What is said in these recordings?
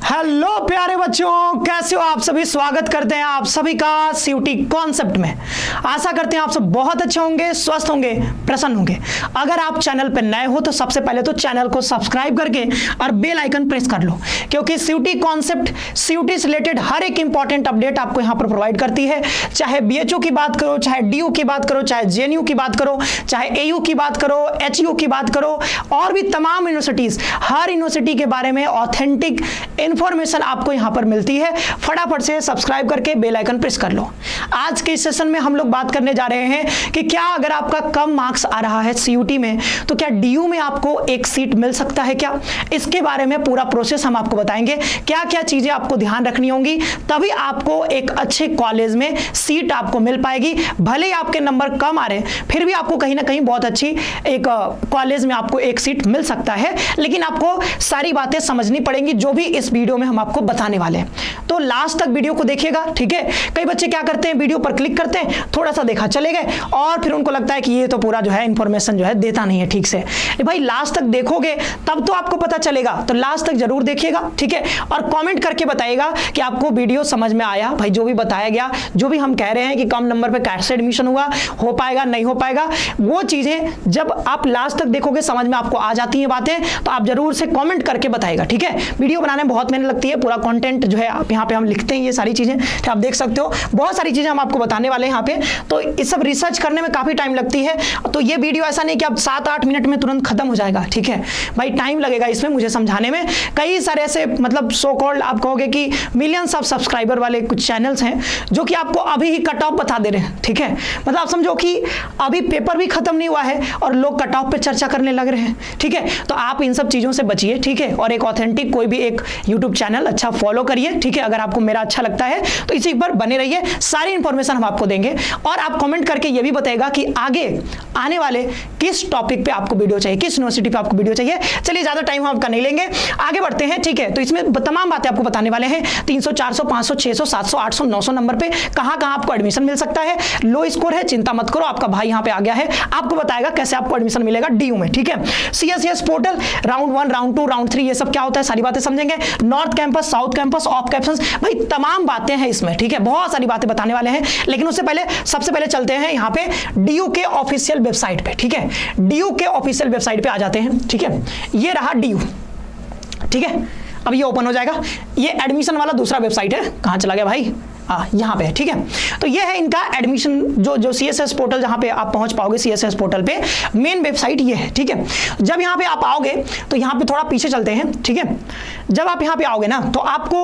Hello प्यारे बच्चों, कैसे हो आप सभी। स्वागत करते हैं आप सभी का सीयूटी कॉन्सेप्ट में। आशा करते हैं आप सब बहुत अच्छे होंगे, स्वस्थ होंगे, प्रसन्न होंगे। अगर आप चैनल पर नए हो तो सबसे पहले तो चैनल को सब्सक्राइब करके और बेल आइकन प्रेस कर लो, क्योंकि सीयूटी कॉन्सेप्ट सीयूटी से रिलेटेड हर एक इंपॉर्टेंट अपडेट आपको यहाँ पर प्रोवाइड करती है। चाहे बीएचयू की बात करो, चाहे डीयू की बात करो, चाहे जेएनयू की बात करो, चाहे एयू की बात करो, एचयू की बात करो, और भी तमाम यूनिवर्सिटीज, हर यूनिवर्सिटी के बारे में ऑथेंटिक इंफॉर्मेशन आपको यहां पर मिलती है। फटाफट से सब्सक्राइब करके बेल आइकन प्रेस कर लो। आज के इस सेशन में हम लोग बात करने जा रहे हैं कि क्या अगर आपका कम मार्क्स आ रहा है सीयूटी में तो क्या डीयू में आपको एक सीट मिल सकता है क्या। इसके बारे में पूरा प्रोसेस हम आपको बताएंगे, क्या क्या चीजें आपको ध्यान रखनी होंगी, तभी आपको एक अच्छे कॉलेज में सीट आपको मिल पाएगी। भले ही आपके नंबर कम आ रहे फिर भी आपको कहीं ना कहीं बहुत अच्छी एक कॉलेज में आपको एक सीट मिल सकता है, लेकिन आपको सारी बातें समझनी पड़ेंगी जो भी इस वीडियो में हम आपको बताने वाले हैं। तो लास्ट तक वीडियो को देखिएगा, ठीक है। कई बच्चे क्या करते हैं, वीडियो पर क्लिक करते हैं, थोड़ा सा देखा चले गए और फिर उनको लगता है कि ये तो पूरा जो है इंफॉर्मेशन जो है देता नहीं है ठीक से। भाई लास्ट तक देखोगे तब तो आपको पता चलेगा, तो लास्ट तक जरूर देखिएगा, ठीक है। और कमेंट करके बताइएगा कि आपको वीडियो समझ में आया। भाई जो भी बताया गया, जो भी हम कह रहे हैं कि कम नंबर पर कैसे एडमिशन हुआ, हो पाएगा नहीं हो पाएगा, वो चीजें जब आप लास्ट तक देखोगे समझ में आपको आ जाती हैं बातें, तो आप जरूर से कमेंट करके बताइएगा, ठीक है। वीडियो बनाने में बहुत मेहनत लगती है, पूरा कंटेंट जो है आप यहाँ पे हम लिखते हैं, ये सारी चीजें आप देख सकते हो, बहुत सारी चीजें हम आपको बताने वाले हैं यहाँ पे। तो ये सब रिसर्च करने में काफी टाइम लगती है, तो ये वीडियो ऐसा नहीं कि आप 7-8 मिनट में तुरंत खत्म हो जाएगा, ठीक है। भाई टाइम लगेगा इसमें मुझे समझाने में। कई सारे ऐसे मतलब सो कॉल्ड आप कहोगे कि मिलियंस ऑफ सब्सक्राइबर वाले कुछ चैनल्स हैं जो कि आपको अभी ही कट ऑफ बता दे रहे हैं, ठीक है। मतलब आप समझो कि अभी पेपर भी खत्म नहीं हुआ है और लोग कट ऑफ पे चर्चा करने लग रहे हैं, ठीक है। तो आप इन सब चीजों से बचिए, ठीक है। और एक ऑथेंटिक कोई भी एक यूट्यूब चैनल अच्छा फॉलो करिए, ठीक है। अगर आपको मेरा अच्छा लगता है तो इसी पर बने रहिए, सारी इंफॉर्मेशन हम आपको देंगे। और आप कमेंट करके ये भी बताइएगा कि आगे आने वाले किस टॉपिक पे आपको वीडियो चाहिए, किस यूनिवर्सिटी पे आपको वीडियो चाहिए। चलिए ज्यादा टाइम हम आपका नहीं लेंगे, आगे बढ़ते हैं, ठीक है। तो इसमें तमाम बातें आपको बताने वाले हैं। 300, 400, 500, 600, 700, 800, 900 नंबर पे कहां आपको एडमिशन मिल सकता है। लो स्कोर है, चिंता मत करो, आपका भाई यहां पे आ गया है, आपको बताएगा कैसे आपको एडमिशन मिलेगा डीयू में, ठीक है। CSCS portal round 1, round 2, round 3 ये सब क्या होता है, सारी बातें समझेंगे। North campus, south campus, off campus, भाई तमाम बातें हैं इसमें, ठीक है। बहुत सारी बातें बताने वाले हैं, लेकिन उससे पहले सबसे पहले चलते हैं यहाँ पे डीयू के ऑफिशियल वेबसाइट पे, ठीक है। डीयू के ऑफिशियल वेबसाइट पे आ जाते हैं, ठीक है। ये रहा डीयू, ठीक है। अब ये ओपन हो जाएगा। ये एडमिशन वाला दूसरा वेबसाइट है, कहां चला गया भाई, यहाँ पे है, ठीक है। तो ये है इनका एडमिशन जो सीएसएस पोर्टल, जहां पे आप पहुंच पाओगे सीएसएस पोर्टल पे, मेन वेबसाइट ये है, ठीक है। जब यहाँ पे आप आओगे तो यहाँ पे थोड़ा पीछे चलते हैं, ठीक है। जब आप यहाँ पे आओगे ना तो आपको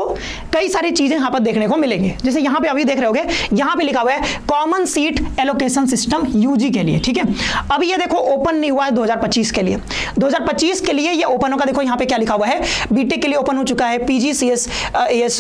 कई सारी चीजें यहाँ पर देखने को मिलेंगी। जैसे यहाँ पे अभी देख रहे होगे, यहाँ पे लिखा हुआ है common seat allocation system UG के लिए, ठीक है। अभी ये देखो ओपन नहीं हुआ है 2025 के लिए। 2025 के लिए ये ओपन होगा। देखो यहाँ पे क्या लिखा हुआ है, बीटेक के लिए ओपन हो चुका है, पीजीसीएस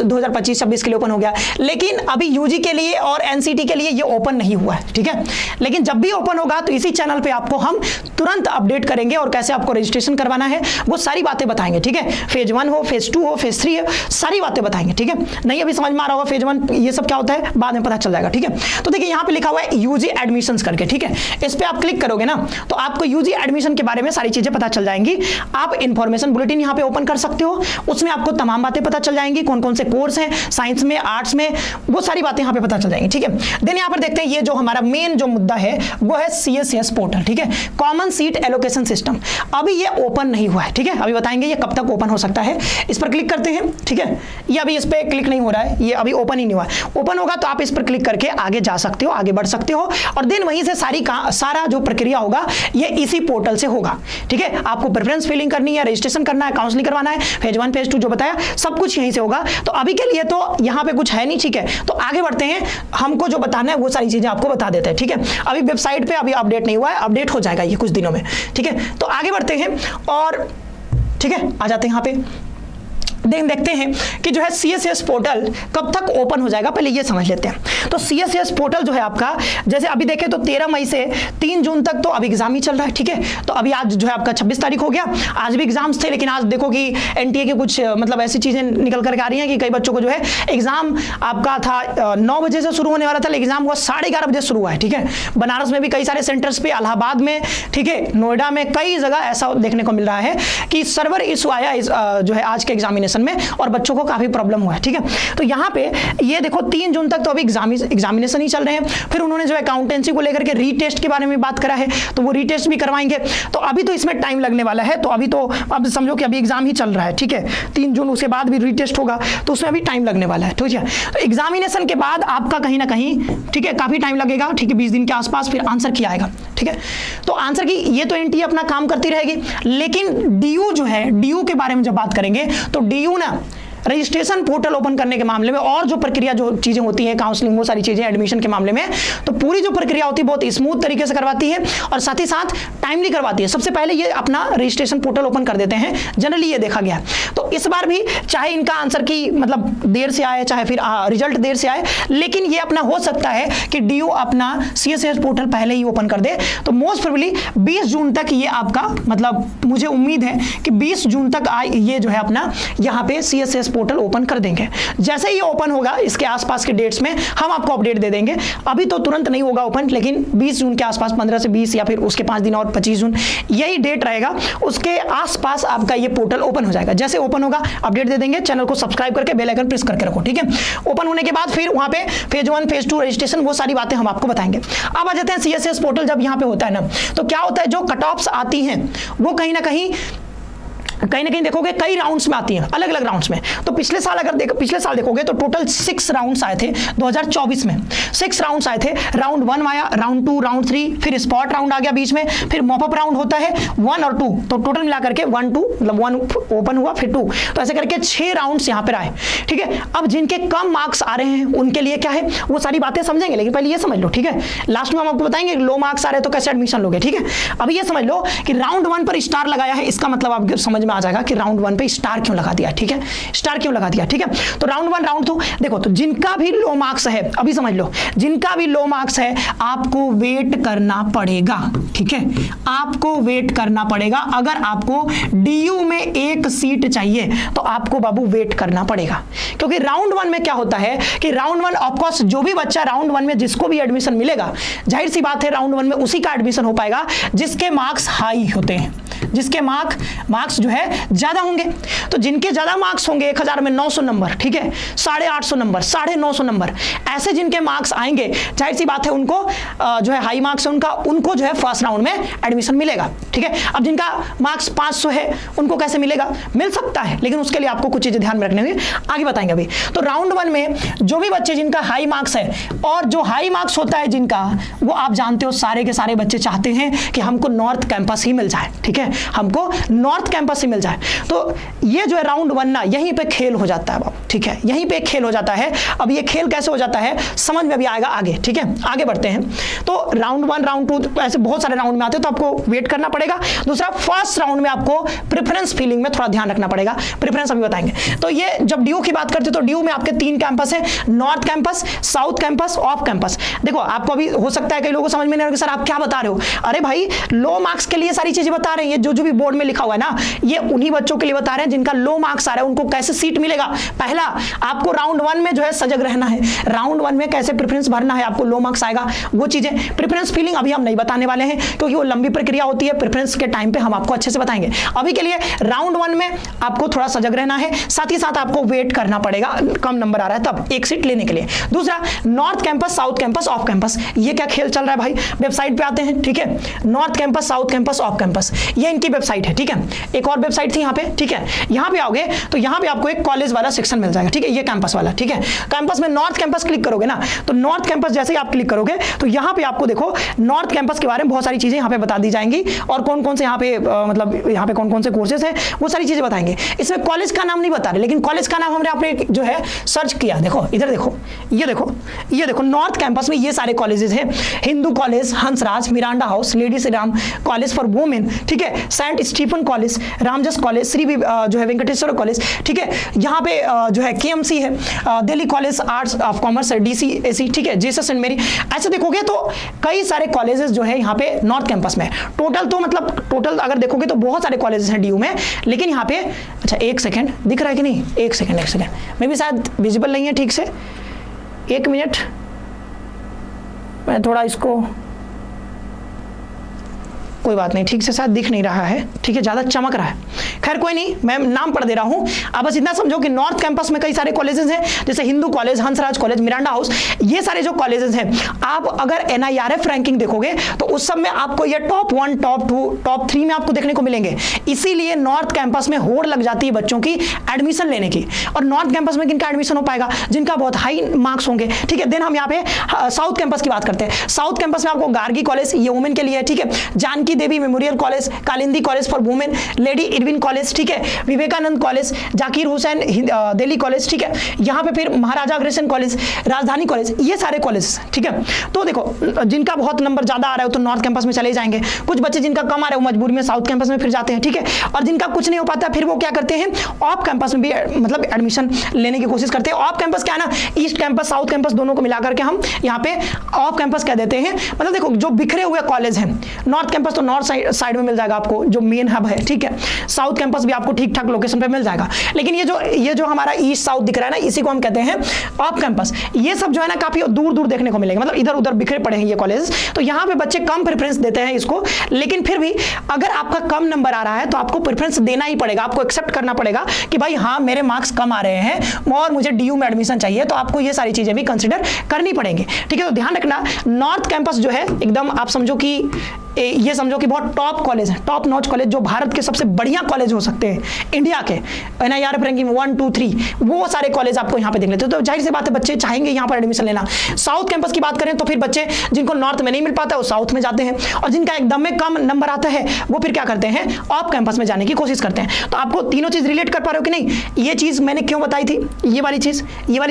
2025-26 के लिए ओपन हो गया, लेकिन अभी यूजी के लिए और एनसीटी के लिए ये ओपन नहीं हुआ है, ठीक है। लेकिन जब भी ओपन होगा तो इसी चैनल पे आपको हम तुरंत अपडेट करेंगे और कैसे आपको रजिस्ट्रेशन करवाना है वो सारी बातें बताएंगे, ठीक है। फेज 1 हो, फेज 2 हो, फेज 3 हो, सारी बातें बताएंगे, ठीक है। नहीं अभी समझ में आ रहा होगा फेज 1 ये सब क्या होता है, बाद में पता चल जाएगा, ठीक है। तो देखिए यहाँ पे लिखा हुआ है यूजी एडमिशंस करके, ठीक है। इस पे आप क्लिक करोगे ना तो आपको यूजी एडमिशन के बारे में सारी चीजें पता चल जाएंगी। आप इंफॉर्मेशन बुलेटिन यहाँ पे ओपन कर सकते हो, उसमें आपको तमाम बातें पता चल जाएंगी, कौन कौन से कोर्स हैं साइंस में, आर्ट्स में, वो सारी बातें यहाँ पे पता चल जाएंगी, ठीक है। देन यहाँ पर देखते हैं ये जो हमारा मेन जो मुद्दा है वो है सीएससीएस पोर्टल, ठीक है। कॉमन सीट एलोकेशन सिस्टम अभी ये ओपन नहीं हुआ है, ठीक है। अभी बताएंगे ये कब तक ओपन हो सकता है। इस पर क्लिक करते हैं, ठीक है। ये अभी इस पर क्लिक नहीं हो रहा है, ये अभी ओपन ही नहीं हुआ है। ओपन होगा तो आप इस पर क्लिक करके आगे जा सकते हो, आगे बढ़ सकते हो, और देन वहीं से सारा जो प्रक्रिया होगा ये इसी पोर्टल से होगा, ठीक है। आपको प्रेफरेंस फिलिंग करनी है, रजिस्ट्रेशन करना है, काउंसलिंग करवाना है, फेज 1 फेज 2 जो बताया सब कुछ यहीं से होगा। तो अभी के लिए तो यहाँ पे कुछ है नहीं, ठीक है। तो आगे बढ़ते हैं, हमको जो बताना है वो सारी चीजें आपको बता देते हैं, ठीक है। अभी वेबसाइट पे अभी अपडेट नहीं हुआ है, अपडेट हो जाएगा ये कुछ दिनों में, ठीक है। तो आगे बढ़ते हैं और ठीक है आ जाते हैं यहाँ पे। देखते हैं कि जो है सीएससीएस पोर्टल कब तक ओपन हो जाएगा, पहले ये समझ लेते हैं। तो सीएससीएस पोर्टल जो है आपका, जैसे अभी देखें तो 13 मई से 3 जून तक तो अभी एग्जाम ही चल रहा है, ठीक है। तो अभी आज जो है आपका 26 तारीख हो गया, आज भी एग्जाम्स थे, लेकिन आज देखो कि एनटीए के कुछ मतलब ऐसी चीजें निकल करके आ रही हैं कि कई बच्चों को जो है एग्जाम आपका था 9 बजे से शुरू होने वाला था, लेकिन एग्जाम हुआ 11:30 बजे शुरू हुआ है, ठीक है। बनारस में भी कई सारे सेंटर्स पे, इलाहाबाद में, ठीक है, नोएडा में, कई जगह ऐसा देखने को मिल रहा है कि सर्वर इशू आया जो है आज के एग्जामिनेशन एग्जामिनेशन में और बच्चों को काफी प्रॉब्लम हुआ है। ठीक है, तो यहाँ पे ये देखो 3 जून तक तो अभी एग्जामिनेशन ही चल रहे हैं। फिर उन्होंने जो अकाउंटेंसी को लेकर के रीटेस्ट के बारे में बात करा है, तो वो रीटेस्ट भी करवाएंगे। तो अभी तो इसमें टाइम लगने वाला है। तो अभी तो अब समझो कि अभी एग्जाम ही चल रहा है। ठीक है, 3 जून उसके बाद भी रीटेस्ट होगा, तो उसमें अभी टाइम लगने वाला है। ठीक है, तो एग्जामिनेशन के बाद आपका कहीं ना कहीं, ठीक है, काफी टाइम लगेगा। ठीक है, 20 दिन के आसपास फिर आंसर की आएगा। ठीक है, तो आंसर की ये तो एनटीए अपना काम करती रहेगी, लेकिन डीयू जो है, डीयू के बारे में जब बात करेंगे तो डीयू ना रजिस्ट्रेशन पोर्टल ओपन करने के मामले में और जो प्रक्रिया, जो चीजें होती हैं, काउंसलिंग, वो सारी चीजें एडमिशन के मामले में, तो पूरी जो प्रक्रिया होती है बहुत स्मूथ तरीके से करवाती है और साथ ही साथ टाइमली करवाती है। सबसे पहले ये अपना रजिस्ट्रेशन पोर्टल ओपन कर देते हैं, जनरली ये देखा गया। तो इस बार भी चाहे इनका आंसर की मतलब देर से आए, चाहे फिर रिजल्ट देर से आए, लेकिन ये अपना हो सकता है कि डीयू अपना सीएसएस पोर्टल पहले ही ओपन कर दे। तो मोस्ट प्रोबेबली 20 जून तक ये आपका, मतलब मुझे उम्मीद है कि 20 जून तक ये जो है अपना यहाँ पे सीएसएस पोर्टल ओपन कर देंगे। जैसे ही ओपन होगा, इसके आसपास के डेट्स में हम आपको अपडेट दे देंगे। अभी तो तुरंत नहीं होगा ओपन, लेकिन 20 जून के आसपास, 15 से 20 या फिर उसके 5 दिन और 25 जून यही डेट रहेगा, उसके आसपास आपका ये पोर्टल ओपन हो जाएगा। जैसे ओपन होगा अपडेट दे देंगे। चैनल को सब्सक्राइब करके बेल आइकन प्रेस करके रखो। ठीक है, ओपन होने के बाद फिर वहां पे फेज 1 फेज 2 रजिस्ट्रेशन, वो सारी बातें हम आपको बताएंगे। अब आ जाते हैं सीएसएस पोर्टल जब यहाँ पे होता है ना, तो क्या होता है, जो कट ऑफ्स आती हैं वो कहीं ना कहीं देखोगे कई राउंड्स में आती हैं, अलग अलग राउंड्स में। तो पिछले साल देखोगे तो टोटल 6 राउंड्स आए थे 2024 में। 6 राउंड्स आए थे। राउंड 1 आया, राउंड 2, राउंड 3, फिर स्पॉट राउंड आ गया बीच में, फिर मॉपअप राउंड होता है 1 और 2। तो टोटल मिलाकर के 1 2, मतलब 1 ओपन हुआ फिर 2, तो ऐसे करके 6 राउंड्स यहाँ पर आए। ठीक है, अब जिनके कम मार्क्स आ रहे हैं उनके लिए क्या है, वो सारी बातें समझेंगे, लेकिन पहले ये समझ लो। ठीक है, लास्ट में हम आपको बताएंगे लो मार्क्स आ रहे हैं तो कैसे एडमिशन लोगे। ठीक है, अभी ये समझ लो कि राउंड 1 पर स्टार लगाया है, इसका मतलब आपको समझ में आ जाएगा कि राउंड 1 पे स्टार क्यों लगा दिया। ठीक है, स्टार क्यों लगा दिया। ठीक है, तो राउंड 1 राउंड 2 देखो, तो जिनका भी लो मार्क्स है, अभी समझ लो, जिनका भी लो मार्क्स है आपको वेट करना पड़ेगा। ठीक है, आपको वेट करना पड़ेगा। अगर आपको डीयू में 1 सीट चाहिए तो आपको बाबू वेट करना पड़ेगा, क्योंकि राउंड 1 में क्या होता है कि राउंड 1 ऑफकोर्स जो भी बच्चा राउंड 1 में जिसको भी एडमिशन मिलेगा, जाहिर सी बात है राउंड 1 में उसी का एडमिशन हो पाएगा जिसके मार्क्स हाई होते हैं, जिसके मार्क्स जो है ज्यादा होंगे। तो जिनके ज्यादा मार्क्स होंगे 1000 में 900 नंबर, ठीक है, 850 नंबर, 950 नंबर, ऐसे जिनके मार्क्स आएंगे, जाहिर सी बात है उनको जो है हाई मार्क्स है उनको जो है फर्स्ट राउंड में एडमिशन मिलेगा। ठीक है, अब जिनका मार्क्स 500 है उनको कैसे मिलेगा, मिल सकता है, लेकिन उसके लिए आपको कुछ चीजें ध्यान में रखनी होगी, आगे बताएंगे अभी। तो राउंड 1 में जो भी बच्चे जिनका हाई मार्क्स है, और जो हाई मार्क्स होता है जिनका, वो आप जानते हो सारे के सारे बच्चे चाहते हैं कि हमको नॉर्थ कैंपस ही मिल जाए। ठीक है, हमको नॉर्थ कैंपस ही मिल जाए। तो ये जो है राउंड 1 ना, यहीं पे खेल हो जाता है बाबू। ठीक है, यहीं पे खेल हो जाता है। अब ये खेल कैसे हो जाता है समझ में भी आएगा आगे। ठीक है, आगे बढ़ते हैं। तो राउंड 1 राउंड 2 ऐसे बहुत सारे राउंड में आते हैं, तो आपको वेट करना पड़ेगा। दूसरा, फर्स्ट राउंड में आपको प्रेफरेंस फिलिंग में थोड़ा ध्यान रखना पड़ेगा। प्रेफरेंस अभी बताएंगे। तो ये जब डीयू की बात करते हैं तो डीयू में आपके 3 कैंपस है, north campus, south campus, off campus. देखो, आपको अभी हो सकता है कई लोगों को समझ में नहीं आ रहा कि सर आप क्या बता रहे हो। अरे भाई, लो मार्क्स के लिए सारी चीजें बता रहे हैं, जो भी बोर्ड में लिखा हुआ है ना, ये उन्हीं बच्चों के लिए बता रहे हैं जिनका लो मार्क्स आ रहा है, उनको कैसे सीट मिलेगा। पहला, आपको राउंड 1 में जो है सजग रहना है। राउंड 1 में कैसे प्रेफरेंस भरना है, आपको लो मार्क्स आएगा, वो चीजें। प्रेफरेंस फिलिंग अभी हम नहीं बताने वाले हैं, क्योंकि वो लंबी प्रक्रिया होती है। प्रेफरेंस के टाइम पे हम आपको अच्छे से बताएंगे। अभी के लिए राउंड 1 में आपको थोड़ा सजग रहना है, साथ ही साथ आपको वेट करना पड़ेगा, कम नंबर आ रहा है तब एक सीट लेने के लिए। दूसरा, north campus, south campus, off campus, ये क्या खेल चल रहा है भाई, वेबसाइट पे आते हैं। ठीक है, north campus, south campus, off campus, ये इनकी वेबसाइट है। ठीक है, एक और वेबसाइट थी यहाँ पे। ठीक है, यहाँ पे आओगे तो यहाँ पे आपको एक कॉलेज वाला सेक्शन मिल जाएगा। ठीक है, ये कैंपस वाला। ठीक है, कैंपस में नॉर्थ कैंपस क्लिक करोगे ना, तो नॉर्थ कैंपस जैसे ही आप क्लिक करोगे तो यहाँ पे आपको देखो नॉर्थ कैंपस के बारे में बहुत सारी चीजें यहाँ पे बता दी जाएंगी, और कौन कौन से यहाँ पे मतलब यहाँ पे कौन कौन से कोर्सेज हैं, वो सारी चीजें बताएंगे। इसमें कॉलेज का नाम नहीं बता रहे, लेकिन कॉलेज का नाम हमने आपने जो है सर्च किया। देखो इधर देखो, ये देखो नॉर्थ कैंपस में ये सारे कॉलेजेस हैं। Hindu college, Hansraj, Miranda house, lady Shri Ram college for women, ठीक है, saint Stephen college, Ramjas college, Shri जो है वेंकटेश्वर कॉलेज, ठीक है, यहाँ पे जो है केएमसी है, Delhi college arts of commerce, DCAC, ठीक है, जीसस एंड मेरी। ऐसे देखोगे तो कई सारे कॉलेजेस जो है यहाँ पे नॉर्थ कैंपस में। टोटल अगर देखोगे तो बहुत सारे कॉलेजेस हैं डीयू में, लेकिन यहाँ पे अच्छा एक सेकेंड दिख रहा है कि नहीं, एक सेकेंड मे भी शायद विजिबल नहीं है ठीक से, 1 मिनट मैं थोड़ा इसको कोई बात नहीं, ठीक से शायद दिख नहीं रहा है, ठीक है, ज़्यादा चमक रहा है, खैर कोई नहीं, मैं नाम पढ़ दे रहा हूँ। आप बस इतना समझो कि नॉर्थ कैंपस में कई सारे कॉलेजेस हैं, जैसे Hindu college, Hansraj college, Miranda house, ये सारे जो कॉलेजेस हैं, आप अगर NIRF रैंकिंग देखोगे तो उस सब में आपको ये टॉप 1, टॉप 2, टॉप 3 में आपको देखने को मिलेंगे। इसीलिए नॉर्थ कैंपस में होड़ लग जाती है बच्चों की एडमिशन लेने की। और नॉर्थ कैंपस में किनका एडमिशन हो पाएगा? जिनका बहुत हाई मार्क्स होंगे, ठीक है। देन हम यहाँ पे साउथ कैंपस की बात करते हैं। साउथ कैंपस में आपको गार्गी कॉलेज, ये वुमेन के लिए है, ठीक है, Janki Devi memorial college, Kalindi college for women, lady Irwin college, ठीक है, विवेकानंद कॉलेज, जाकिर हुसैन दिल्ली कॉलेज, ठीक है, यहाँ पे फिर महाराजा अग्रसेन कॉलेज, राजधानी कॉलेज, ये सारे कॉलेज, ठीक है। तो देखो जिनका बहुत नंबर ज्यादा आ रहा है तो नॉर्थ कैंपस में चले जाएंगे, कुछ बच्चे जिनका कम आ रहा है वो मजबूरी में साउथ कैंपस में फिर जाते हैं, ठीक है। और जिनका कुछ नहीं हो पाता फिर वो क्या करते हैं, ऑफ कैंपस में भी मतलब एडमिशन लेने की कोशिश करते हैं। ऑफ कैंपस क्या है ना, ईस्ट कैंपस साउथ कैंपस दोनों को मिलाकर के हम यहाँ पे ऑफ कैंपस कह देते हैं। मतलब देखो जो बिखरे हुए कॉलेज हैं, नॉर्थ कैंपस तो नॉर्थ साइड में मिल जाएगा आपको, जो मेन हब है, ठीक है। साउथ कैंपस भी आपको ठीक ठाक लोकेशन पे मिल जाएगा। लेकिन ये जो हमारा ईस्ट साउथ दिख रहा है ना, इसी को हम कहते हैं ऑफ कैंपस। ये सब जो है ना काफी दूर दूर देखने को मिलेगा, मतलब इधर उधर बिखरे पड़े हैं ये कॉलेज। तो यहाँ पे बच्चे कम प्रेफरेंस देते हैं इसको। लेकिन फिर भी अगर आपका कम नंबर आ रहा है तो आपको प्रेफरेंस देना ही पड़ेगा, आपको एक्सेप्ट करना पड़ेगा कि भाई हाँ मेरे मार्क्स कम आ रहे हैं और मुझे DU में एडमिशन चाहिए, तो आपको ये सारी चीजें भी कंसिडर करनी पड़ेंगी, ठीक है। तो ध्यान रखना, नॉर्थ कैंपस जो है एकदम आप समझो कि ये समझो कि बहुत टॉप कॉलेज है, टॉप नॉच कॉलेज, जो भारत के सबसे बढ़िया कॉलेज हो सकते हैं इंडिया के, NIRF रैंकिंग 1, 2, 3, वो सारे कॉलेज आपको यहाँ पे देख लेते हो। तो जाहिर सी बात है बच्चे चाहेंगे यहाँ पर एडमिशन लेना। साउथ कैंपस की बात करें तो फिर बच्चे जिनको नॉर्थ में नहीं मिल पाता है वो साउथ में जाते हैं, और जिनका एकदम में कम नंबर आता है वो फिर क्या करते हैं, ऑफ कैंपस में जाने की कोशिश करते हैं। तो आपको तीनों चीज रिलेट कर पा रहे हो कि नहीं? ये चीज मैंने क्यों बताई थी, ये वाली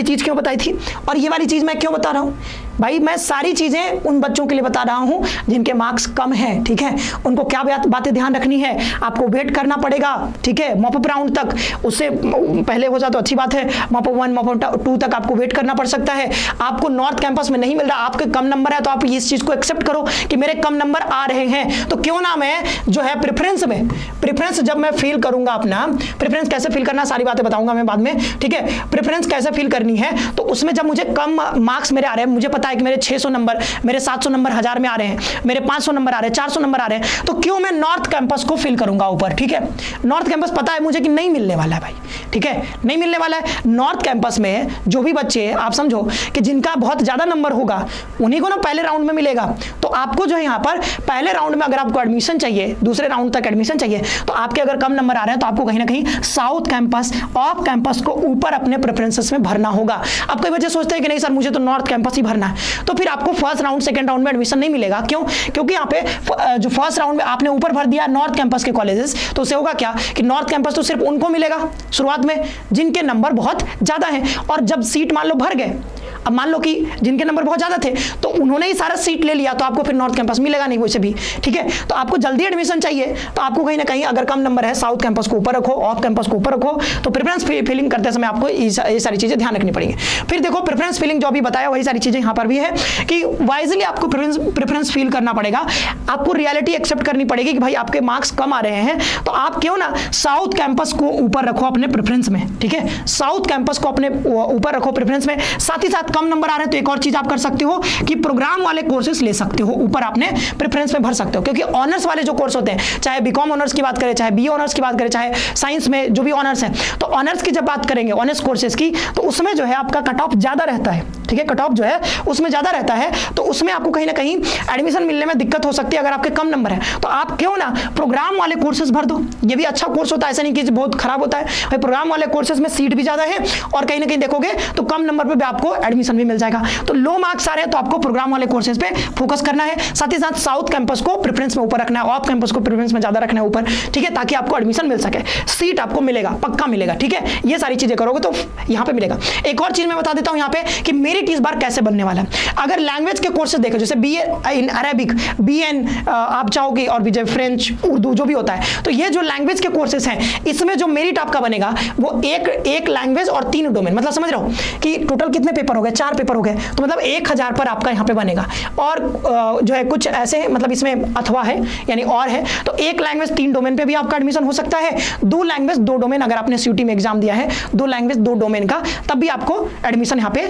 चीज क्यों बताई थी, और ये वाली चीज मैं क्यों बता रहा हूँ? भाई मैं सारी चीजें उन बच्चों के लिए बता रहा हूं जिनके मार्क्स कम हैं, ठीक है। उनको क्या बातें ध्यान रखनी है, आपको वेट करना पड़ेगा, ठीक है, मॉपअप राउंड तक। उससे पहले हो जाए तो अच्छी बात है, मॉपअप 1, मॉपअप 2 तक आपको वेट करना पड़ सकता है। आपको नॉर्थ कैंपस में नहीं मिल रहा, आपके कम नंबर है, तो आप इस चीज को एक्सेप्ट करो कि मेरे कम नंबर आ रहे हैं, तो क्यों ना मैं जो है प्रेफरेंस जब मैं फील करूंगा अपना, प्रेफरेंस कैसे फील करना सारी बातें बताऊंगा मैं बाद में, ठीक है। प्रेफरेंस कैसे फील करनी है, तो उसमें जब मुझे कम मार्क्स मेरे आ रहे हैं, मुझे पता है कि मेरे 600 नंबर, मेरे 700 नंबर 1000 में आ रहे हैं, मेरे 500 नंबर आ रहे हैं, 400 नंबर आ रहे हैं, तो क्यों मैं नॉर्थ कैंपस को फिल करूंगा ऊपर, ठीक है। नॉर्थ कैंपस पता है मुझे कि नहीं मिलने वाला है भाई, ठीक है, नहीं मिलने वाला है। नॉर्थ कैंपस में जो भी बच्चे आप समझो कि जिनका बहुत ज्यादा नंबर होगा उन्हीं को ना पहले राउंड में मिलेगा। तो आपको जो है यहाँ पर पहले राउंड में अगर आपको एडमिशन चाहिए, दूसरे राउंड तक एडमिशन चाहिए, तो आपके अगर कम नंबर आ रहे हैं तो आपको कहीं ना कहीं साउथ कैंपस, ऑफ कैंपस को ऊपर अपने प्रेफरेंसेस में भरना होगा। अब कई बच्चे सोचते हैं कि नहीं सर मुझे तो नॉर्थ कैंपस ही भरना है, तो फिर आपको फर्स्ट राउंड सेकंड राउंड में एडमिशन नहीं मिलेगा। क्यों? क्योंकि यहाँ पे जो फर्स्ट राउंड में आपने ऊपर भर दिया नॉर्थ कैंपस के कॉलेजेस, तो उससे होगा क्या कि नॉर्थ कैंपस तो सिर्फ उनको मिलेगा शुरुआत में जिनके नंबर बहुत ज्यादा हैं, और जब सीट मान लो भर गए, अब मान लो कि जिनके नंबर बहुत ज्यादा थे तो उन्होंने ही सारा सीट ले लिया, तो आपको फिर नॉर्थ कैंपस मिलेगा नहीं वैसे भी, ठीक है। तो आपको जल्दी एडमिशन चाहिए तो आपको कहीं ना कहीं अगर कम नंबर है साउथ कैंपस को ऊपर रखो, ऑफ कैंपस को ऊपर रखो। तो प्रेफरेंस फिलिंग करते समय आपको ये सारी चीजें ध्यान रखनी पड़ेंगी। फिर देखो प्रेफरेंस फिलिंग जो भी बताया वही सारी चीजें यहाँ पर भी है कि वाइजली आपको प्रेफरेंस फील करना पड़ेगा, आपको रियलिटी एक्सेप्ट करनी पड़ेगी कि भाई आपके मार्क्स कम आ रहे हैं, तो आप क्यों ना साउथ कैंपस को ऊपर रखो अपने प्रेफरेंस में, ठीक है। साउथ कैंपस को अपने ऊपर रखो प्रेफरेंस में। साथ ही साथ कम नंबर आ रहे हैं तो एक और चीज आप कर सकते हो कि प्रोग्राम वाले कोर्सेज ले सकते हो, ऊपर आपने प्रेफरेंस में भर सकते हो। क्योंकि ऑनर्स वाले जो कोर्स होते हैं, चाहे बीकॉम ऑनर्स की बात करें, चाहे बीए ऑनर्स की बात करें, चाहे साइंस में जो भी ऑनर्स है, तो ऑनर्स की जब बात करेंगे ऑनर्स कोर्सेज की, तो उसमें जो है आपका कट ऑफ ज्यादा रहता है, ठीक है। कट ऑफ जो है उसमें ज्यादा रहता है, तो उसमें आपको कहीं ना कहीं एडमिशन मिलने में दिक्कत हो सकती है अगर आपके कम नंबर है। तो आप क्यों ना प्रोग्राम वाले कोर्सेज भर दो, ये भी अच्छा कोर्स होता है, ऐसा नहीं कि बहुत खराब होता है भाई। प्रोग्राम वाले कोर्सेज में सीट भी ज्यादा है और कहीं ना कहीं देखोगे तो कम नंबर पे भी आपको एडमिशन भी मिल जाएगा। तो लो मार्क्स आ रहे हैं तो आपको प्रोग्राम वाले कोर्सेज पे फोकस करना है। साथ ही साथ साउथ कैंपस को प्रेफरेंस में ऊपर रखना है, ऑफ कैंपस को प्रेफरेंस में ज्यादा रखना है ऊपर, ठीक है, ताकि आपको एडमिशन मिल सके, सीट आपको मिलेगा, पक्का मिलेगा, ठीक है। ये सारी चीजें करोगे तो यहाँ पे मिलेगा। एक और चीज मैं बता देता हूँ यहाँ पे कि मेरिट इस बार कैसे बनने वाला है। अगर लैंग्वेज के कोर्सेज देखो, जैसे बीए इन अरेबिक, बीएन आप चाहोगे, और भी जो फ्रेंच, उर्दू जो भी होता है, तो ये जो लैंग्वेज के कोर्सेज हैं इसमें जो मेरिट आपका बनेगा वो एक लैंग्वेज और 3 डोमेन, मतलब समझ रहे हो कि टोटल कितने पेपर हो गए, 4 पेपर हो गए, तो मतलब 1000 पर आपका यहाँ पे बनेगा। और जो है कुछ ऐसे मतलब इसमें अथवा है यानी और है, तो 1 लैंग्वेज 3 डोमेन पे भी आपका एडमिशन हो सकता है, 2 लैंग्वेज 2 डोमेन, अगर आपने सीयूटी में एग्जाम दिया है 2 लैंग्वेज 2 डोमेन का, तब भी आपको एडमिशन यहाँ पे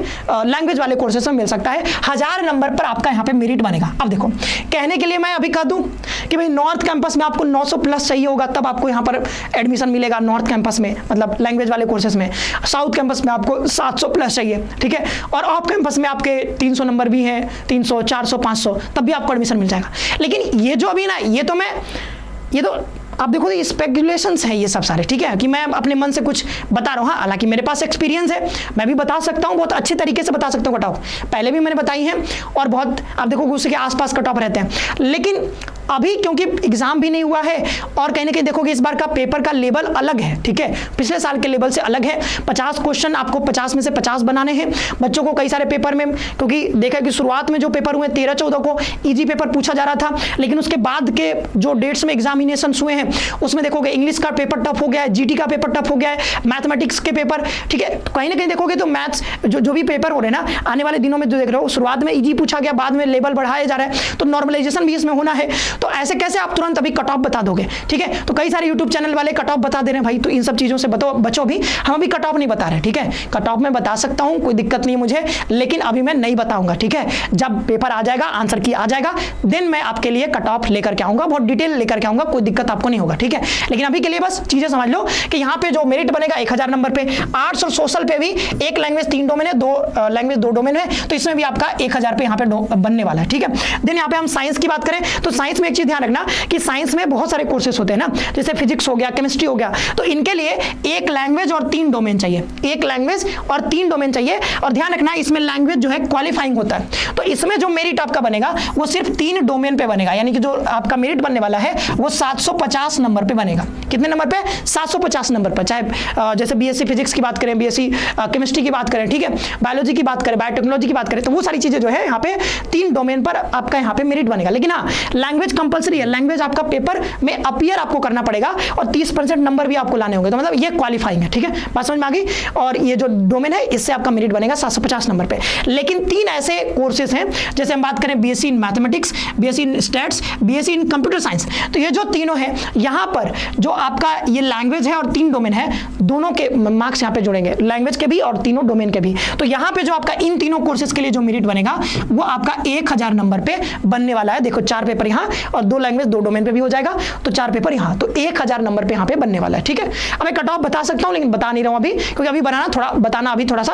लैंग्वेज वाले कोर्सेज में मिल सकता है। 1000 नंबर पर आपका यहाँ पे मेरिट बनेगा। अब देखो, कहने के लिए मैं अभी कह दूं कि भाई नॉर्थ कैंपस में आपको 900 प्लस चाहिए होगा, तब आपको यहाँ पर एडमिशन मिलेगा नॉर्थ कैंपस में, मतलब लैंग्वेज वाले कोर्सेज में। साउथ कैंपस में आपको 700 प्लस चाहिए, ठीक है, और ऑफ कैंपस में आपके 300 नंबर भी हैं, 300, 400, 500, तब भी आपको एडमिशन मिल जाएगा। लेकिन ये जो अभी ना, ये तो आप देखो ये स्पेकुलेशंस है ये सब सारे, ठीक है, कि मैं अपने मन से कुछ बता रहा हूँ। हालांकि मेरे पास एक्सपीरियंस है, मैं भी बता सकता हूँ, बहुत अच्छे तरीके से बता सकता हूँ कट ऑफ, पहले भी मैंने बताई है, और बहुत आप देखो उसके आसपास कट ऑफ रहते हैं। लेकिन अभी क्योंकि एग्जाम भी नहीं हुआ है, और कहीं ना कहीं देखोगे इस बार का पेपर का लेवल अलग है, ठीक है, पिछले साल के लेवल से अलग है। 50 क्वेश्चन आपको 50 में से 50 बनाने हैं बच्चों को। कई सारे पेपर में, क्योंकि देखा कि शुरुआत में जो पेपर हुए 13-14 को इजी पेपर पूछा जा रहा था, लेकिन उसके बाद के जो डेट्स में एग्जामिनेशन हुए हैं उसमें देखोगे इंग्लिश का पेपर टफ हो गया है, जीटी का पेपर टफ हो गया है, मैथमेटिक्स के पेपर, ठीक है, तो कहीं ना कहीं देखोगे तो मैथ्स जो भी पेपर हो रहे हैं ना आने वाले दिनों में, जो देख रहे हो शुरुआत में इजी पूछा गया, बाद में लेवल बढ़ाया जा रहा है, तो नॉर्मलाइजेशन भी इसमें होना है। तो ऐसे कैसे आप तुरंत अभी कट ऑफ बता दोगे, ठीक है, तो कई सारे यूट्यूब चैनल वाले कट ऑफ बता दे रहे हैं भाई, तो इन सब चीजों से बचो भी। हम अभी कट ऑफ नहीं बता रहे, ठीक है, कट ऑफ में बता सकता हूं, कोई दिक्कत नहीं है मुझे, लेकिन अभी मैं नहीं बताऊंगा, ठीक है। जब पेपर आ जाएगा, आंसर की आ जाएगा, देन मैं आपके लिए कट ऑफ लेकर के आऊंगा, बहुत डिटेल लेकर के आऊंगा, कोई दिक्कत आपको नहीं होगा, ठीक है। लेकिन अभी के लिए बस चीजें समझ लो कि यहाँ पे जो मेरिट बनेगा 1000 नंबर पे, आर्ट्स और सोशल पे भी, एक लैंग्वेज 3 डोमेन है, 2 लैंग्वेज 2 डोमेन है, तो इसमें भी आपका 1000 पे यहाँ पे बनने वाला है, ठीक है। देन यहाँ पे हम साइंस की बात करें तो साइंस में एक चीज ध्यान रखना कि साइंस में बहुत सारे कोर्सेज होते हैं ना, जैसे फिजिक्स हो गया, केमिस्ट्री हो गया, तो इनके लिए एक लैंग्वेज और 3 डोमेन चाहिए, एक लैंग्वेज और 3 डोमेन चाहिए। और ध्यान रखना इसमें लैंग्वेज जो है क्वालिफाइंग होता है, तो इसमें जो मेरिट आपका बनेगा वो सिर्फ 3 डोमेन पे बनेगा, यानी कि जो आपका मेरिट बनने वाला है वो 750 नंबर पे बनेगा। कितने नंबर पे? 750 नंबर पर। चाहे जैसे बीएससी फिजिक्स की बात करें, बीएससी केमिस्ट्री की बात करें, ठीक है, बायोलॉजी की बात करें, बायोटेक्नोलॉजी की बात करें, तो वो सारी चीजें जो है यहाँ पे 3 डोमेन पर आपका यहाँ पे मेरिट बनेगा। लेकिन हाँ, लैंग्वेज कंपलसरी है, लैंग्वेज आपका पेपर में अपीयर आपको करना पड़ेगा, और 30% नंबर भी आपको लाने होंगे, तो मतलब ये क्वालिफाइंग है, ठीक है, बात समझ में आ गई। और ये जो डोमेन है इससे आपका मेरिट बनेगा 750 नंबर पे। लेकिन 3 ऐसे कोर्सेज हैं, जैसे हम बात करें BSc in mathematics, BSc in stats, BSc in computer science, तो ये जो तीनों है यहाँ पर जो आपका ये लैंग्वेज है और 3 डोमेन है, दोनों के मार्क्स यहाँ पे जोड़ेंगे, लैंग्वेज के भी और तीनों डोमेन के भी। तो यहाँ पे जो आपका इन तीनों कोर्सेज के लिए जो मेरिट बनेगा वो आपका 1000 नंबर पे बनने वाला है। देखो 4 पेपर यहाँ और 2 लैंग्वेज 2 डोमेन पे भी हो जाएगा, तो 4 पेपर यहाँ, तो 1000 नंबर पे यहाँ पे बनने वाला है, ठीक है। अब मैं कट ऑफ बता सकता हूँ, लेकिन बता नहीं रहा हूँ अभी, क्योंकि अभी बताना अभी थोड़ा सा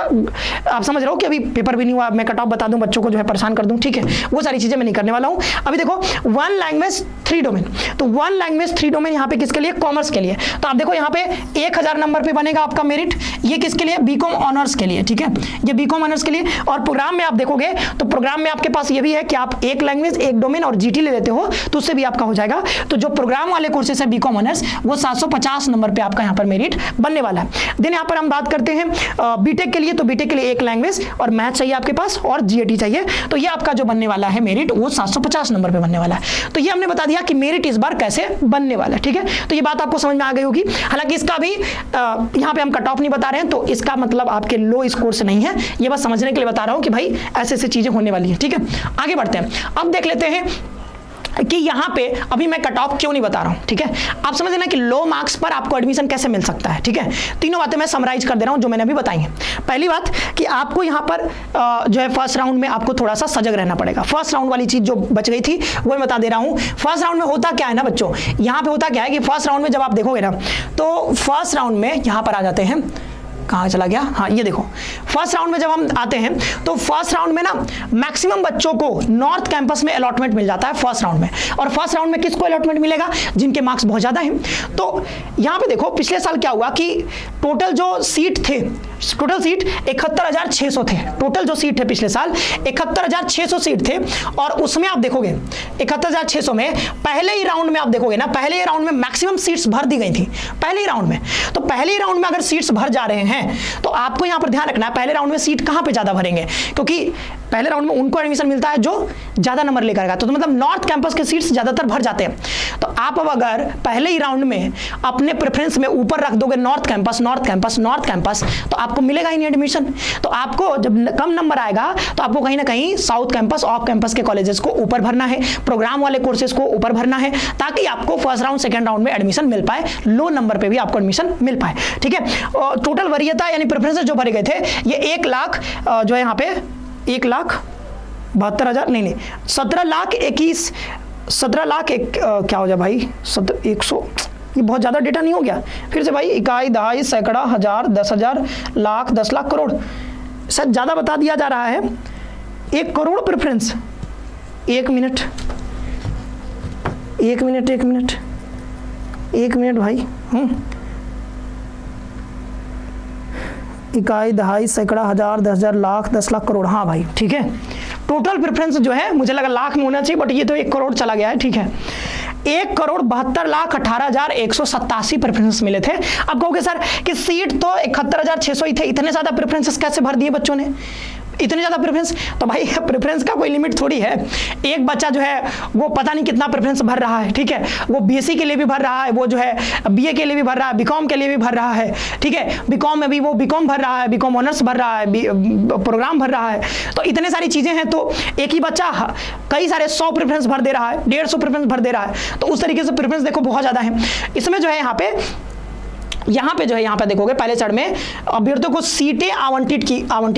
आप समझ रहे हो कि अभी पेपर भी नहीं हुआ, मैं कट ऑफ बता दूं, बच्चों को जो है परेशान कर दूं, ठीक है, वो सारी चीजें मैं नहीं करने वाला हूँ। अभी देखो 1 लैंग्वेज 3 डोमेन, तो 1 लैंग्वेज 3 डोमेन यहाँ पे किसके लिए? कॉमर्स के लिए। तो आप देखो यहाँ पे 1000 नंबर पे बनेगा आपका मेरिट, ये किसके लिए? बीकॉम ऑनर्स के लिए, ठीक है, ये बीकॉम ऑनर्स के लिए। और प्रोग्राम में आप देखोगे तो प्रोग्राम में आपके पास ये भी है कि आप 1 लैंग्वेज 1 डोमेन और जीटी ले लेते हो तो उससे भी आपका हो जाएगा। तो जो प्रोग्राम वाले कोर्सेस है बीकॉम ऑनर्स, वो 750 नंबर पे आपका यहाँ पर मेरिट बनने वाला है। देन यहाँ पर हम बात करते हैं बीटेक के लिए, तो बीटेक के लिए 1 लैंग्वेज और मैथ चाहिए आपके पास और जीएटी चाहिए, तो ये आपका जो बनने वाला है मेरिट वो 750 नंबर पे बनने वाला है। तो ये हमने बता दिया कि मेरिट इस बार कैसे बनने वाला है, ठीक है। तो ये बात आपको समझ में आ गई होगी। हालांकि इसका भी यहाँ पे हम कट ऑफ नहीं बता रहे हैं, तो इसका मतलब आपके लो स्कोर से नहीं है, ये बस समझने के लिए बता रहा हूँ कि भाई ऐसे ऐसे चीजें होने वाली है, ठीक है। आगे बढ़ते हैं, अब देख लेते हैं कि यहाँ पे अभी मैं कट ऑफ क्यों नहीं बता रहा हूँ, ठीक है। आप समझ लेना कि लो मार्क्स पर आपको एडमिशन कैसे मिल सकता है, ठीक है। तीनों बातें मैं समराइज कर दे रहा हूँ जो मैंने अभी बताई हैं। पहली बात कि आपको यहाँ पर जो है फर्स्ट राउंड में आपको थोड़ा सा सजग रहना पड़ेगा। फर्स्ट राउंड वाली चीज जो बच गई थी वो मैं बता दे रहा हूँ। फर्स्ट राउंड में होता क्या है ना बच्चों, यहाँ पे होता क्या है कि फर्स्ट राउंड में जब आप देखोगे ना, तो फर्स्ट राउंड में यहाँ पर आ जाते हैं, कहाँ चला गया, हाँ ये देखो, फर्स्ट राउंड में जब हम आते हैं तो फर्स्ट राउंड में ना मैक्सिमम बच्चों को नॉर्थ कैंपस में अलॉटमेंट मिल जाता है फर्स्ट राउंड में। और फर्स्ट राउंड में किसको अलॉटमेंट मिलेगा? जिनके मार्क्स बहुत ज्यादा हैं। तो यहाँ पे देखो पिछले साल क्या हुआ कि टोटल जो सीट थे, टोटल सीट 71,600 थे। टोटल जो सीट थे पिछले साल 71,600 सीट थे, और उसमें आप देखोगे 71,600 में पहले ही राउंड में आप देखोगे ना, पहले ही राउंड में मैक्सिमम सीट्स भर दी गई थी पहले ही राउंड में। तो पहले ही राउंड में अगर सीट्स भर जा रहे हैं तो आपको यहां पर ध्यान रखना है पहले राउंड में सीट कहां पे ज्यादा भरेंगे, क्योंकि पहले राउंड में उनको एडमिशन मिलता है जो ज्यादा नंबर लेकर आएगा। तो मतलब नॉर्थ कैंपस के सीट्स ज्यादातर भर जाते हैं। तो आप अब अगर पहले ही राउंड में अपने प्रेफरेंस में ऊपर रख दोगे north campus north campus north campus, तो आपको मिलेगा ही नहीं एडमिशन। तो आपको जब कम नंबर आएगा तो आपको कहीं ना कहीं साउथ कैंपस ऑफ कैंपस के कॉलेजेस को ऊपर भरना है, प्रोग्राम वाले कोर्सेज को ऊपर भरना है, ताकि आपको फर्स्ट राउंड सेकंड राउंड में एडमिशन मिल पाए, लो नंबर पे भी आपको एडमिशन मिल पाए, ठीक है। टोटल वरीयता यानी प्रेफरेंसेस जो भरे गए थे ये 1 लाख जो है यहाँ पे 1,72,000 नहीं 17,21,17,00,000 क्या हो जाए भाई 100, ये बहुत ज़्यादा डेटा नहीं हो गया? फिर से भाई, इकाई, दहाई, सैकड़ा, हजार, 10,000, लाख, 10 लाख, करोड़, शायद ज़्यादा बता दिया जा रहा है। 1 करोड़ प्रेफरेंस। एक मिनट भाई। इकाई, दहाई, सैकड़ा, हजार, 10,000, लाख, 10 लाख, करोड़। हाँ भाई ठीक है। टोटल प्रेफरेंस जो है मुझे लगा लाख में होना चाहिए, बट ये तो 1 करोड़ चला गया है। ठीक है, 1,72,18,187 प्रेफरेंस मिले थे। अब कहोगे सर कि सीट तो 71,600 ही थे, इतने ज्यादा प्रेफरेंसेस कैसे भर दिए बच्चों ने, इतने ज्यादा प्रेफरेंस? तो भाई प्रेफरेंस का कोई लिमिट थोड़ी है। एक बच्चा जो है वो पता नहीं कितना प्रेफरेंस भर रहा है। ठीक है, वो बीएससी के लिए भी भर रहा है, वो जो है बीए के लिए भी भर रहा है, बीकॉम के लिए भी भर रहा है। ठीक है, बीकॉम में भी वो बीकॉम भर रहा है, बीकॉम ऑनर्स भर रहा है, प्रोग्राम भर रहा है। तो इतने सारी चीजें हैं, तो एक ही बच्चा कई सारे 100 प्रेफरेंस भर दे रहा है, 150 प्रेफरेंस भर दे रहा है। तो उस तरीके से प्रेफरेंस देखो बहुत ज्यादा है। इसमें जो है यहाँ पे देखोगे पहले चरण में अभ्यर्थियों को सीटें आवंटित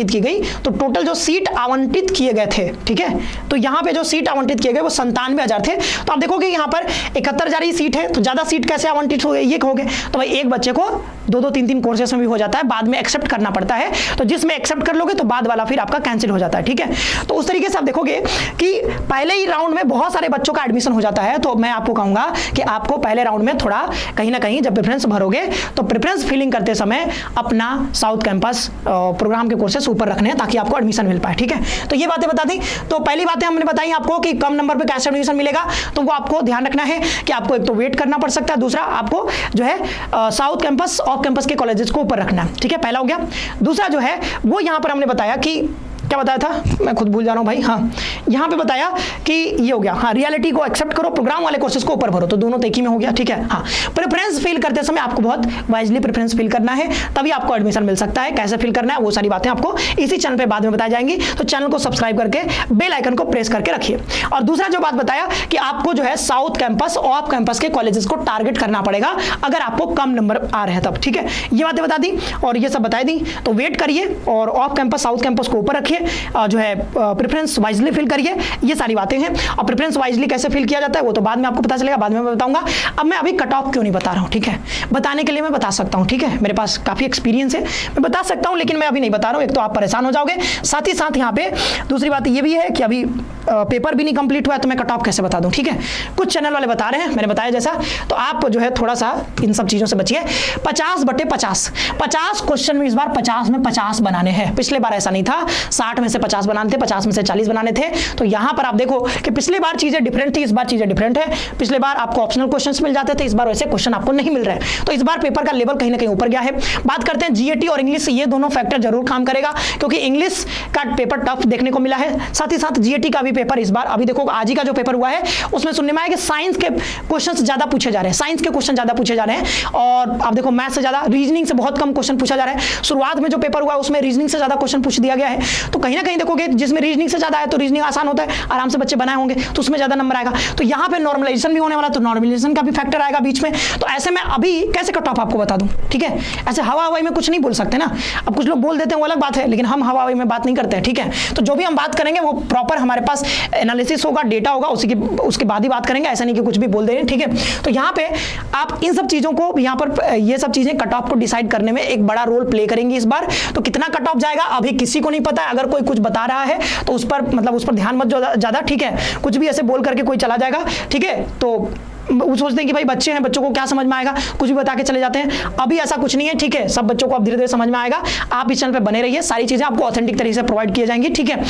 की गई। तो टोटल जो सीट आवंटित किए गए थे, ठीक है, तो यहाँ पे जो सीट आवंटित किए गए वो 97,000 थे। तो आप देखोगे यहाँ पर 71,000 ही सीट है, तो ज्यादा सीट कैसे आवंटित हो गई ये कहोगे? तो भाई एक बच्चे को 2-2, 3-3 कोर्सेस में भी हो जाता है, बाद में एक्सेप्ट करना पड़ता है। तो जिसमें एक्सेप्ट कर लोगे तो बाद वाला फिर आपका कैंसिल हो जाता है। ठीक है, तो उस तरीके से आप देखोगे कि पहले ही राउंड में बहुत सारे बच्चों का एडमिशन हो जाता है। तो मैं आपको कहूंगा कि आपको पहले राउंड में थोड़ा कहीं ना कहीं जब प्रेफरेंस भरोगे तो प्रेफरेंस फिलिंग करते समय अपना साउथ कैंपस प्रोग्राम के कोर्सेस ऊपर रखने हैं ताकि आपको एडमिशन मिल पाए। ठीक है, तो ये बातें बता दी। तो पहली बातें हमने बताई आपको कि कम नंबर पे कैसे एडमिशन मिलेगा, तो वो आपको ध्यान रखना है कि आपको एक तो वेट करना पड़ सकता है, दूसरा आपको जो है साउथ कैंपस ऑफ कैंपस के कॉलेजेस को ऊपर रखना है। ठीक है, पहला हो गया। दूसरा जो है वो यहां पर हमने बताया कि क्या बताया था, मैं खुद भूल जा रहा हूं भाई। हाँ, यहां पे बताया कि ये हो गया, हाँ, रियलिटी को एक्सेप्ट करो, प्रोग्राम वाले कोर्सेज को ऊपर भरो, तो दोनों एक ही में हो गया। ठीक है, हाँ, प्रेफरेंस फिल करते समय आपको बहुत वाइजली प्रेफरेंस फिल करना है, तभी आपको एडमिशन मिल सकता है। कैसे फिल करना है वो सारी बातें आपको इसी चैनल पे बाद में बताई जाएंगी। तो चैनल को सब्सक्राइब करके बेल आइकन को प्रेस करके रखिए। और दूसरा जो बात बताया कि आपको जो है साउथ कैंपस ऑफ कैंपस के कॉलेजेस को टारगेट करना पड़ेगा अगर आपको कम नंबर आ रहे हैं तब। ठीक है, ये बातें बता दी और ये सब बताई दी। तो वेट करिए और ऑफ कैंपस साउथ कैंपस को ऊपर रखिए, जो है प्रेफरेंस वाइजली फिल करिए। ये सारी बातें हैं। और प्रेफरेंस वाइजली कैसे फिल किया जाता है वो तो बाद में आपको पता चलेगा, बाद में मैं बताऊंगा। अब मैं अभी कट ऑफ क्यों नहीं बता रहा हूं, ठीक है, बताने के लिए मैं बता सकता हूं, ठीक है, मेरे पास काफी एक्सपीरियंस है, मैं बता सकता हूं, लेकिन मैं अभी नहीं बता रहा हूं। एक तो आप परेशान हो जाओगे, साथ ही साथ यहाँ पे दूसरी बात ये भी है कि अभी पेपर भी नहीं कंप्लीट हुआ है, तो मैं कट ऑफ कैसे बता दूं। ठीक है, कुछ चैनल वाले बता रहे हैं, मैंने बताया जैसा, तो आप जो है थोड़ा सा इन सब चीजों से बचिए। 50/50 क्वेश्चन में इस बार 50 में 50 बनाने हैं। पिछले बार ऐसा नहीं था, 60 में से 50 बनाने थे, 50 में से 40 बनाने थे। तो यहां पर आप देखो कि पिछली बार चीजें डिफरेंट थी, इस बार चीजें डिफरेंट है। पिछले बार आपको ऑप्शनल क्वेश्चंस मिल जाते थे, इस बार वैसे क्वेश्चन आपको नहीं मिल रहे हैं। तो इस बार पेपर का लेवल कहीं ना कहीं ऊपर गया है। बात करते हैं जीएटी और इंग्लिश, ये दोनों फैक्टर जरूर काम करेगा, क्योंकि इंग्लिश का पेपर टफ देखने को मिला है, साथ ही साथ जीएटी का भी पेपर इस बार, अभी देखो आज ही का जो पेपर हुआ है उसमें सुनने में आया कि साइंस के क्वेश्चंस ज्यादा पूछे जा रहे हैं, साइंस के क्वेश्चन ज्यादा पूछे जा रहे हैं। और आप देखो मैथ से ज्यादा, रीजनिंग से बहुत कम क्वेश्चन पूछा जा रहा है। शुरुआत में जो पेपर हुआ उसमें रीजनिंग से ज्यादा क्वेश्चन पूछ दिया गया है। तो कहीं ना कहीं देखोगे जिसमें रीजनिंग से ज्यादा है तो रीजनिंग आसान होता है, आराम से बच्चे बनाए होंगे, तो उसमें ज्यादा नंबर आएगा। तो यहाँ पे नॉर्मलाइजेशन भी होने वाला, तो नॉर्मलाइजेशन का भी फैक्टर आएगा बीच में। तो ऐसे में अभी कैसे कट ऑफ आपको बता दूं, ठीक है, ऐसे हवा हवाई में कुछ नहीं बोल सकते ना। अब कुछ लोग बोल देते हैं वो अलग बात है, लेकिन हम हवा हवाई में बात नहीं करते हैं। ठीक है, तो जो भी हम बात करेंगे वो प्रॉपर हमारे पास एनालिसिस होगा, डेटा होगा, उसके बाद ही बात करेंगे, ऐसा नहीं कि कुछ भी बोल दे रहे हैं। ठीक है, तो यहाँ पे आप इन सब चीजों को, यहाँ पर ये सब चीजें कट ऑफ को डिसाइड करने में एक बड़ा रोल प्ले करेंगी इस बार। तो कितना कट ऑफ जाएगा अभी किसी को नहीं पता है। अगर कोई कुछ बता रहा है तो उस पर मतलब उस पर ध्यान मत ज्यादा, ठीक है, कुछ भी ऐसे बोल करके कोई चला जाएगा, ठीक है, तो वो सोचते हैं कि भाई बच्चे हैं, बच्चों को क्या समझ में आएगा, कुछ भी बता के चले जाते हैं। अभी ऐसा कुछ नहीं है, ठीक है, सब बच्चों को अब धीरे धीरे समझ में आएगा। आप इस चैनल पे बने रहिए, सारी चीजें आपको ऑथेंटिक तरीके से प्रोवाइड की जाएंगी। ठीक है,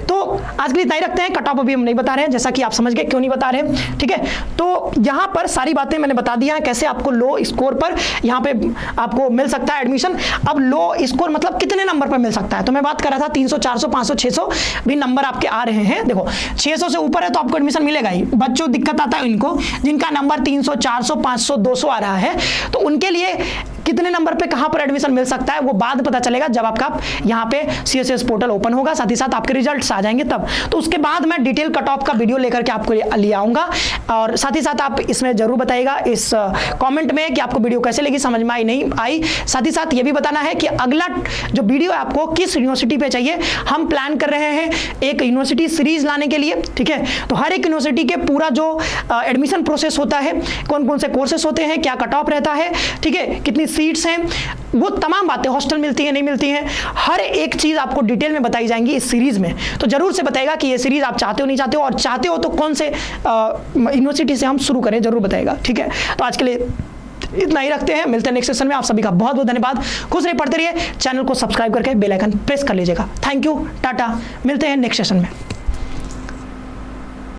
तो आज के लिए इतना ही रखते हैं। कट ऑफ अभी हम नहीं बता रहे हैं, जैसा कि आप समझ गए क्यों नहीं बता रहे हैं। ठीक है, तो यहाँ पर सारी बातें मैंने बता दी हैं, कैसे आपको लो स्कोर पर यहाँ पे आपको मिल सकता है एडमिशन। अब लो स्कोर मतलब कितने नंबर पर मिल सकता है, तो मैं बात कर रहा था 300, 400, 500, 600 भी नंबर आपके आ रहे हैं। देखो 600 से ऊपर है तो आपको एडमिशन मिलेगा ही। बच्चों दिक्कत आता है इनको, जिनका नंबर 300, 400, 500, 200 आ रहा है, तो उनके लिए कितने नंबर पे कहां पर एडमिशन मिल सकता है वो बाद में पता चलेगा जब आपका यहां पे CSS पोर्टल ओपन होगा, साथ ही साथ आपके रिजल्ट्स आ जाएंगे तब। तो उसके बाद मैं डिटेल कट ऑफ का वीडियो लेकर के आपको ले आऊंगा, और साथ ही साथ आप इसमें जरूर बताइएगा इस कमेंट में कि आपको वीडियो कैसे लगी, समझ में आई नहीं आई। साथ ही साथ ये भी बताना है कि अगला जो वीडियो है आपको किस यूनिवर्सिटी पे चाहिए। हम प्लान कर रहे हैं एक यूनिवर्सिटी सीरीज लाने के लिए, ठीक है। तो हर एक यूनिवर्सिटी के पूरा जो एडमिशन प्रोसेस होता है, कौन कौन से कोर्सेस होते हैं, क्या कट ऑफ रहता है, ठीक है, कितनी सीट्स हैं, वो तमाम बातें, हॉस्टल मिलती है नहीं मिलती हैं, हर एक चीज आपको डिटेल में बताई जाएंगी इस सीरीज में। तो जरूर से बताइएगा कि ये सीरीज आप चाहते हो नहीं चाहते हो, और चाहते हो तो कौन से यूनिवर्सिटी से हम शुरू करें, जरूर बताइएगा, ठीक है। तो आज के लिए इतना ही रखते हैं, मिलते हैं नेक्स्ट सेशन में। आप सभी का बहुत बहुत धन्यवाद, खुश रहिए, पढ़ते रहिए, चैनल को सब्सक्राइब करके बेल आइकन प्रेस कर लीजिएगा। थैंक यू, टाटा, मिलते हैं नेक्स्ट सेशन में।